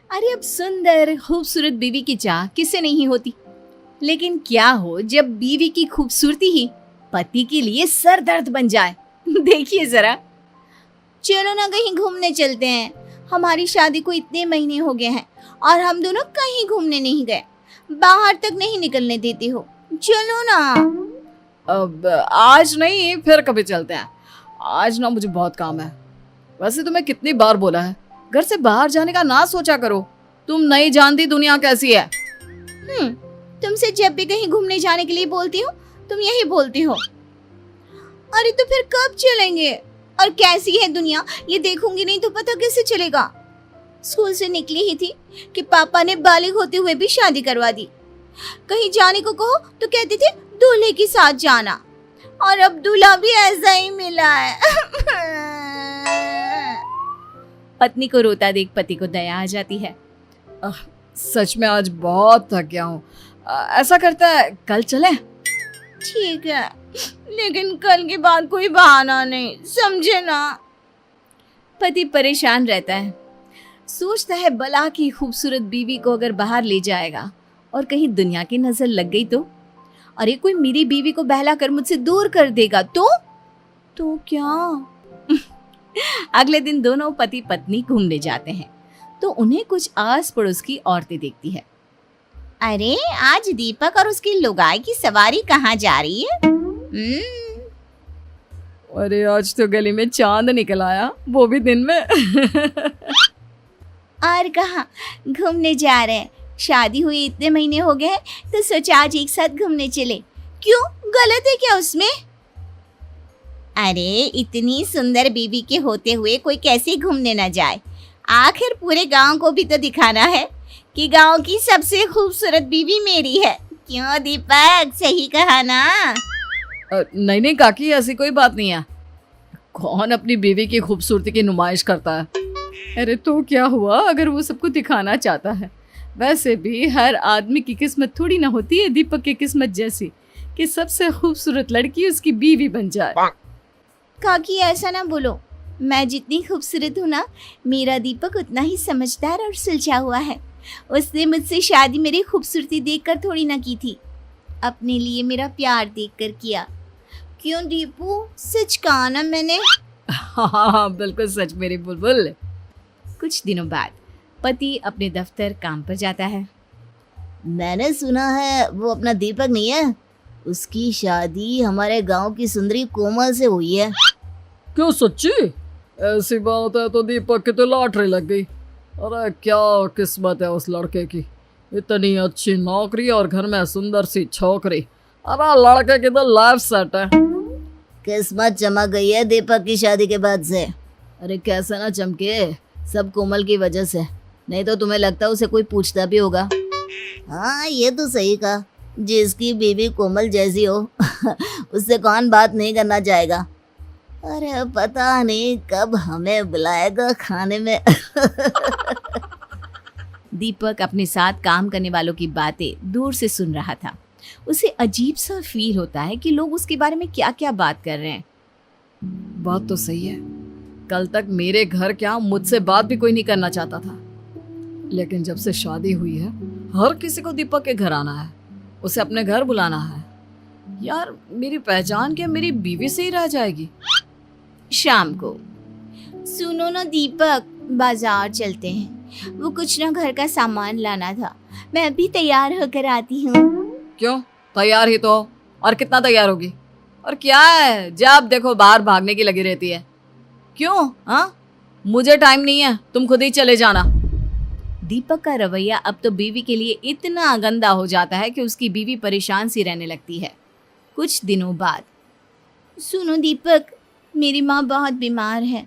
अरे अब सुंदर खूबसूरत बीवी की चाह किसे नहीं होती, लेकिन क्या हो जब बीवी की खूबसूरती ही पति के लिए सर दर्द बन जाए। देखिए जरा। चलो ना कहीं घूमने चलते हैं। हमारी शादी को इतने महीने हो गए हैं और हम दोनों कहीं घूमने नहीं गए। बाहर तक नहीं निकलने देती हो। चलो ना। अब आज नहीं, फिर कभी चलते हैं। आज ना मुझे बहुत काम है। वैसे तुम्हें कितनी बार बोला है घर से बाहर जाने का ना सोचा करो। तुम नहीं जानती दुनिया कैसी है। तुमसे जब भी कहीं घूमने जाने के लिए बोलती हूँ तुम यही बोलती हो। अरे तो फिर कब चलेंगे? और कैसी है दुनिया ये देखूंगी नहीं तो पता कैसे चलेगा। स्कूल से निकली ही थी कि पापा ने बालिग होते हुए भी शादी करवा दी। कहीं जाने को कहो तो कहते थे दूल्हे के साथ जाना, और अब दूल्हा भी ऐसा ही मिला है। पत्नी को रोता देख पति को दया आ जाती है। सच में आज बहुत थक गया हूँ। ऐसा करता है कल चलें? ठीक है, लेकिन कल के बाद कोई बहाना नहीं, समझे ना। पति परेशान रहता है। सोचता है भला की खूबसूरत बीवी को अगर बाहर ले जाएगा और कहीं दुनिया की नजर लग गई तो? अरे कोई मेरी बीवी को बहला कर मुझसे दूर कर देगा तो क्या? अगले दिन दोनों पति पत्नी घूमने जाते हैं तो उन्हें कुछ आस पड़ोस की औरतें देखती है। अरे आज दीपक और उसकी लुगाई की सवारी कहाँ जा रही है? अरे आज तो गली में चांद निकल आया, वो भी दिन में। और कहाँ घूमने जा रहे हैं? शादी हुई इतने महीने हो गए हैं तो सोचा आज एक साथ घूमने चले। क्यों, गलत है क्या उसमें? अरे इतनी सुंदर बीवी के होते हुए कोई कैसे घूमने ना जाए? आखिर पूरे गांव को भी तो दिखाना है कि गांव की सबसे खूबसूरत बीवी मेरी है। क्यों दीपक, सही कहा ना? नहीं काकी, ऐसी कोई बात नहीं है। कौन अपनी बीवी की खूबसूरती की नुमाइश करता है? अरे तो क्या हुआ अगर वो सबको दिखाना चाहता है। वैसे भी हर आदमी की किस्मत थोड़ी ना होती है दीपक की किस्मत जैसी कि सबसे खूबसूरत लड़की उसकी बीवी बन जाए। काकी ऐसा ना बोलो। मैं जितनी खूबसूरत हूँ ना, मेरा दीपक उतना ही समझदार और सुलझा हुआ है। उसने मुझसे शादी मेरी खूबसूरती देखकर थोड़ी ना की थी, अपने लिए मेरा प्यार देखकर किया। क्यों दीपू, सच कहा ना मैंने? हाँ बिल्कुल सच मेरी बुलबुल। कुछ दिनों बाद पति अपने दफ्तर काम पर जाता है। मैंने सुना है वो अपना दीपक नहीं है, उसकी शादी हमारे गांव की सुंदरी कोमल से हुई है। क्यों सच्ची? ऐसी बात है तो दीपक की तो लॉटरी लग गई। अरे क्या किस्मत है उस लड़के की, इतनी अच्छी नौकरी और घर में सुंदर सी छोकरी। अरे लड़के की तो लाइफ सेट है। किस्मत चमक गई है दीपक की शादी के बाद से। अरे कैसे ना चमके, सब कोमल की वजह से, नहीं तो तुम्हें लगता उसे कोई पूछता भी होगा। हाँ ये तो सही कहा, जिसकी बीवी कोमल जैसी हो उससे कौन बात नहीं करना चाहेगा। अरे पता नहीं कब हमें बुलाएगा खाने में। दीपक अपने साथ काम करने वालों की बातें दूर से सुन रहा था। उसे अजीब सा फील होता है कि लोग उसके बारे में क्या क्या बात कर रहे हैं। बात तो सही है, कल तक मेरे घर क्या मुझसे बात भी कोई नहीं करना चाहता था, लेकिन जब से शादी हुई है हर किसी को दीपक के घर आना है, उसे अपने घर बुलाना है। यार मेरी पहचान क्या मेरी बीवी से ही रह जाएगी? शाम को, सुनो ना दीपक, बाजार चलते हैं। वो कुछ ना घर का सामान लाना था, मैं अभी तैयार होकर आती हूँ। क्यों, तैयार ही तो हो, और कितना तैयार होगी? और क्या है जब देखो बाहर भागने की लगी रहती है। क्यों? हाँ मुझे टाइम नहीं है, तुम खुद ही चले जाना। दीपक का रवैया अब तो बीवी के लिए इतना गंदा हो जाता है कि उसकी बीवी परेशान सी रहने लगती है। कुछ दिनों बाद, सुनो दीपक, मेरी माँ बहुत बीमार है।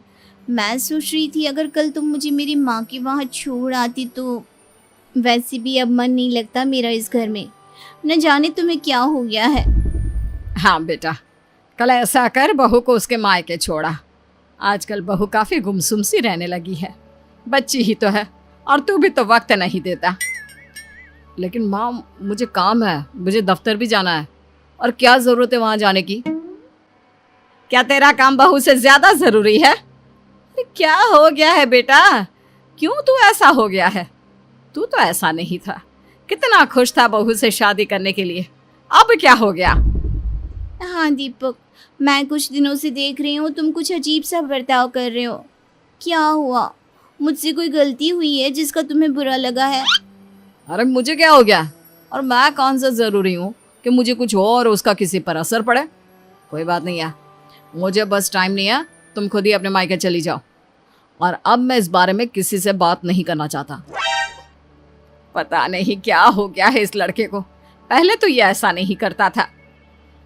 मैं सोच रही थी अगर कल तुम मुझे मेरी माँ के वहाँ छोड़ आती तो। वैसे भी अब मन नहीं लगता मेरा इस घर में, न जाने तुम्हें क्या हो गया है। हाँ बेटा, कल ऐसा कर बहू को उसके मायके छोड़ा। आजकल बहू काफी गुमसुम सी रहने लगी है, बच्ची ही तो है और तू भी तो वक्त नहीं देता। लेकिन माँ मुझे काम है, मुझे दफ्तर भी जाना है, और क्या जरूरत है वहां जाने की? क्या तेरा काम बहू से ज्यादा जरूरी है? क्या हो गया है बेटा, क्यों तू ऐसा हो गया है? तू तो ऐसा नहीं था, कितना खुश था बहू से शादी करने के लिए, अब क्या हो गया? हाँ दीपक, मैं कुछ दिनों से देख रही हूँ तुम कुछ अजीब सा बर्ताव कर रहे हो। क्या हुआ? मुझसे कोई गलती हुई है जिसका तुम्हें बुरा लगा है? अरे मुझे क्या हो गया, और मैं कौन सा जरूरी हूँ कि मुझे कुछ हो और उसका किसी पर असर पड़े। कोई बात नहीं है, मुझे बस टाइम नहीं है, तुम खुद ही अपने मायके चली जाओ, और अब मैं इस बारे में किसी से बात नहीं करना चाहता। पता नहीं क्या हो गया है इस लड़के को, पहले तो ये ऐसा नहीं करता था।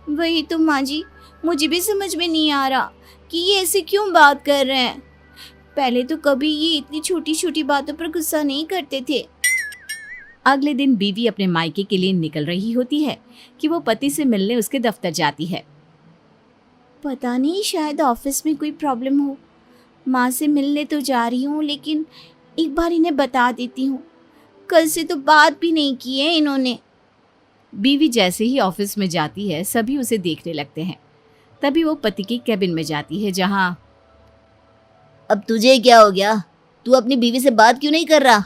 वही तो माँ जी, मुझे भी समझ में नहीं आ रहा कि ये ऐसे क्यों बात कर रहे हैं। पहले तो कभी ये इतनी छोटी छोटी बातों पर गुस्सा नहीं करते थे। अगले दिन बीवी अपने मायके के लिए निकल रही होती है कि वो पति से मिलने उसके दफ्तर जाती है। पता नहीं, शायद ऑफिस में कोई प्रॉब्लम हो। माँ से मिलने तो जा रही हूँ, लेकिन एक बार इन्हें बता देती हूँ। कल से तो बात भी नहीं की है इन्होंने। बीवी जैसे ही ऑफिस में जाती है सभी उसे देखने लगते हैं। तभी वो पति की कैबिन में जाती है, जहाँ अब तुझे क्या हो गया? तू अपनी बीवी से बात क्यों नहीं कर रहा?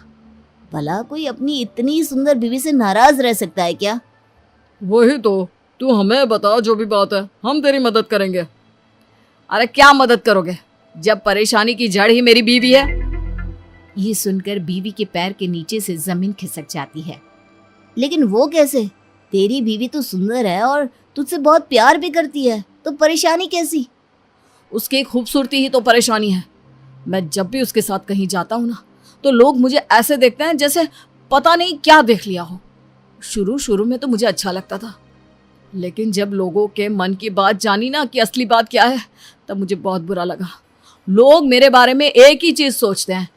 भला कोई अपनी इतनी सुंदर बीवी से नाराज रह सकता है क्या? वही तो, तू हमें बता, जो भी बात है हम तेरी मदद करेंगे। अरे क्या मदद करोगे जब परेशानी की जड़ ही मेरी बीवी है? ये सुनकर बीवी के पैर के नीचे से जमीन खिसक जाती है। लेकिन वो कैसे? तेरी बीवी तो सुंदर है और तुझसे बहुत प्यार भी करती है, तो परेशानी कैसी? उसकी खूबसूरती ही तो परेशानी है। मैं जब भी उसके साथ कहीं जाता हूँ ना, तो लोग मुझे ऐसे देखते हैं जैसे पता नहीं क्या देख लिया हो। शुरू में तो मुझे अच्छा लगता था, लेकिन जब लोगों के मन की बात जानी ना कि असली बात क्या है, तब मुझे बहुत बुरा लगा। लोग मेरे बारे में एक ही चीज़ सोचते हैं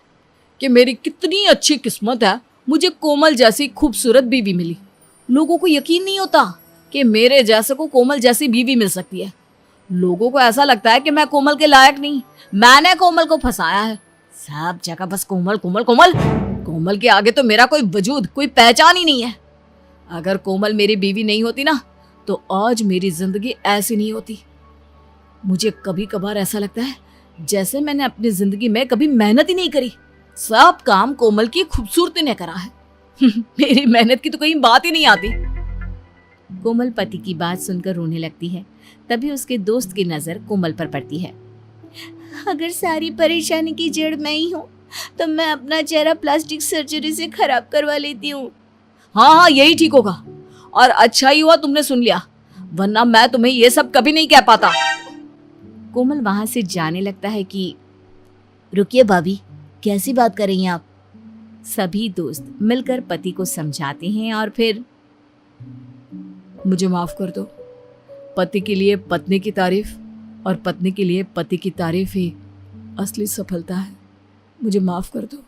कि मेरी कितनी अच्छी किस्मत है, मुझे कोमल जैसी खूबसूरत बीवी मिली। लोगों को यकीन नहीं होता कि मेरे जैसे को कोमल जैसी बीवी मिल सकती है। लोगों को ऐसा लगता है कि मैं कोमल के लायक नहीं, मैंने कोमल को फंसाया है। सब जगह बस कोमल कोमल कोमल। कोमल के आगे तो मेरा कोई वजूद, कोई पहचान ही नहीं है। अगर कोमल मेरी बीवी नहीं होती ना, तो आज मेरी जिंदगी ऐसी नहीं होती। मुझे कभी कभार ऐसा लगता है जैसे मैंने अपनी जिंदगी में कभी मेहनत ही नहीं करी, सब काम कोमल की खूबसूरती ने करा है। मेरी मेहनत की तो कहीं बात ही नहीं आती। कोमल पति की बात सुनकर रोने लगती है। तभी उसके दोस्त की नजर कोमल पर पड़ती है। अगर सारी परेशानी की जड़ मैं ही हूँ, तो मैं अपना चेहरा प्लास्टिक सर्जरी से खराब करवा लेती हूँ। हाँ, यही ठीक होगा, और अच्छा ही हुआ तुमने सुन लिया, वरना मैं तुम्हें ये सब कभी नहीं कह पाता। कोमल वहां से जाने लगता है कि रुकिए भाभी, कैसी बात कर रही हैं आप? सभी दोस्त मिलकर पति को समझाते हैं और फिर मुझे माफ कर दो। पति के लिए पत्नी की तारीफ और पत्नी के लिए पति की तारीफ ही असली सफलता है। मुझे माफ कर दो।